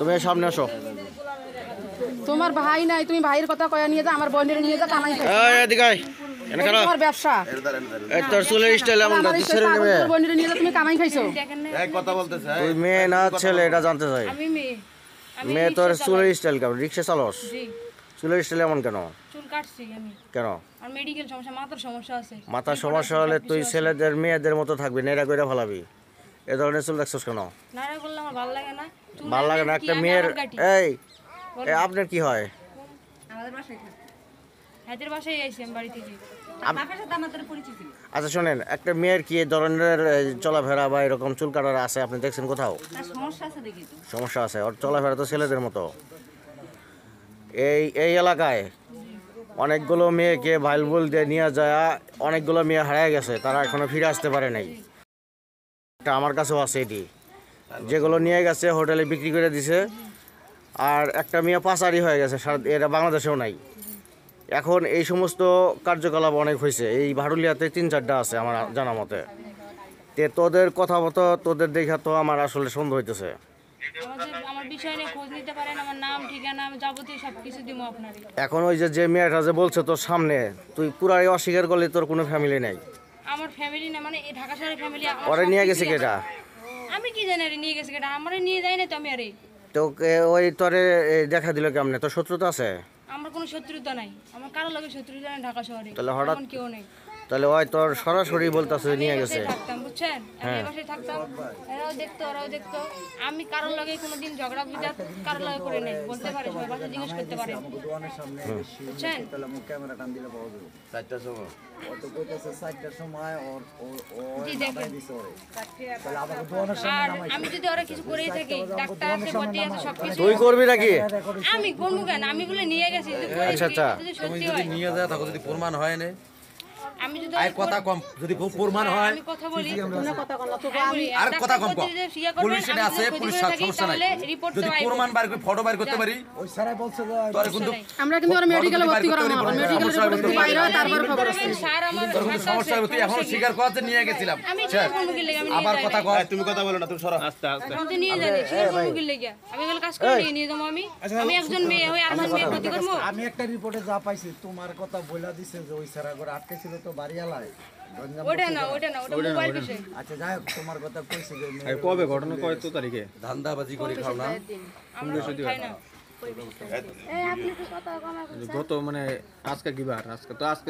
তুমি সামনে আসো। তোমার ভাই নাই, তুমি ভাইয়ের কথা কয়া নিয়ে যা, আমার বোনের নিয়ে যা, কামাই খাই। এই এদিকে আয়, এনে খারাপ তোমার ব্যবসা। এই তোর চুলের স্টাইল এমন না, ছেড়ে নেবে। তোর বোনের নিয়ে যা, তুমি কামাই খাইছো। এই কথা বলতেছে তুই মেয়ে না ছেলে এটা জানতে চাই। আমি মেয়ে। আমি মেয়ে তোর রিকশা চুলের চালাই। স্টাইল কেমন? রিক্সা চালাস? জি। চুলের স্টাইল এমন কেন? চুল কাটছি আমি। কেন? আর মেডিকেল সমস্যা, মাথার সমস্যা আছে। মাথার সমস্যা হলে তুই ছেলেদের মেয়েদের মতো থাকবি, নেড়া কইরা ফেলাবি। এ ধরনের চুল দেখছস কেন? নাড়া করলে আমার ভালো লাগে না। চুল ভালো লাগে না একটা মেয়ের। এই আপনার কি হয়? আমাদের বাসায় থাকে। হাতের বাসায় আইছি আমি বাড়ি থেকে। বাপের সাথে আমাদের পরিচিত। আচ্ছা শোনেন, একটা মেয়ের কি ধরনের চলাফেরা বা এরকম চুল কাটার আছে আপনি দেখছেন কোথাও? তার সমস্যা আছে দেখি তো। সমস্যা আছে, ওর চলাফেরা তো ছেলেদের মতো। এই এই এলাকায় অনেকগুলো মেয়েকে ভাইলবুল দিয়ে নিয়ে যায়, অনেকগুলো মেয়ে হারিয়ে গেছে, তারা এখনো ফিরে আসতে পারে নাই। এটা আমার কাছেও আছে, এটি যেগুলো নিয়ে গেছে হোটেলে বিক্রি করে দিছে। আর একটা মেয়ে পাচারি হয়ে গেছে, এটা বাংলাদেশেও নাই। এখন এই সমস্ত কার্যকলাপ অনেক হয়েছে, এই ভাড়ুলিয়াতে 3-4টা আছে আমার জানা মতে। তে তোদের কথা মতো তোদের দেখা তো আমার আসলে সন্দেহ হইতেছে। আমার বিষয় নিয়ে খোঁজ নিতে পারেন, আমার নাম ঠিকানা আমি যাবতীয় সবকিছু দিব আপনারে। এখন ওই যে মেয়েটা যে বলছে তোর সামনে, তুই পুরাই অস্বীকার করলে তোর কোনো ফ্যামিলি নাই। আমার ফ্যামিলি না, মানে এই ঢাকা শহরের ফ্যামিলি। ওরে নিয়ে গেছে কেটা? আমি কি জানি আরে নিয়ে গেছে কেটা, আমারে নিয়ে যায় না তো। আমি আরে তোকে ওই তোরে দেখা দিল কেমনে? তোর শত্রুতা আছে? আমার কোনো শত্রুতা নাই, আমার কারো লগে শত্রুতা নাই ঢাকা শহরে। তাহলে হঠাৎ এমন কেউ নেই। তাহলে ওই তোর সরাসরি বলতেছে নিয়ে গেছে। থাকতাম বুঝছেন, আমি এই বাসায় থাকতাম, এরাও দেখতো ওরাও দেখতো। আমি কারোর লগে কোনোদিন ঝগড়া বিজাত কারোর লগে করে নাই, বলতে পারে সবাই, বাসা জিজ্ঞেস করতে পারে বুঝছেন। জি দেখেন। আর আমি যদি ওরা কিছু করেই থাকি, ডাক্তার আছে, ভর্তি আছে, সবকিছু তুই করবি নাকি? আমি করবো কেন? আমি বলে নিয়ে গেছি, যদি করে আচ্ছা, আচ্ছা। যদি সত্যি হয়, নিয়ে যায় থাকো, যদি প্রমাণ হয় না আমি যদি আই কথা কম, যদি প্রমাণ হয় আমি কথা বলি, আর কথা কম কম। ইয়ে পুলিশ এটা আছে, পুলিশ সমস্যা নাই। যদি প্রমাণ বাইর করে ফটো বাইর করতে পারি, ওই স্যার বলছে যে তোর কিন্তু আমরা কিন্তু ওরা মেডিকেলে ভর্তি করাবো না, মেডিকেলে ভর্তি বাইরে হয়, তারপর খবর আছে। স্যার আমার তোর কিন্তু সমস্যা হচ্ছে, এখন স্বীকার করতে নিয়ে গেছিলাম। আমি স্যার মুগিল লাগি, আমি আবার কথা কয়। তুমি কথা বলো না, তুমি সরো। আস্তে আস্তে আমি তো নিয়ে জানি স্যার মুগিল লাগি, আমি এগুলো কাজ করে নিয়ে যাবো। আমি একজন মেয়ে হই, আর মেয়ে ক্ষতি করবো? আমি একটা রিপোর্টে যা পাইছি, তোমার কথা বইলা দিছে যে ওই স্যার করে আটকে ছিল তো বাড়িয়ালায়। ওটা না, ওটা মোবাইল বিষয়। আচ্ছা যাই হোক, তোমার কথা কইছে যে কবে ঘটনা, কত তারিখে? ধান্দাবাজি করে খাও না। আমরা খাই না। গত মানে আজকে কি বার? আজকে তো আজকে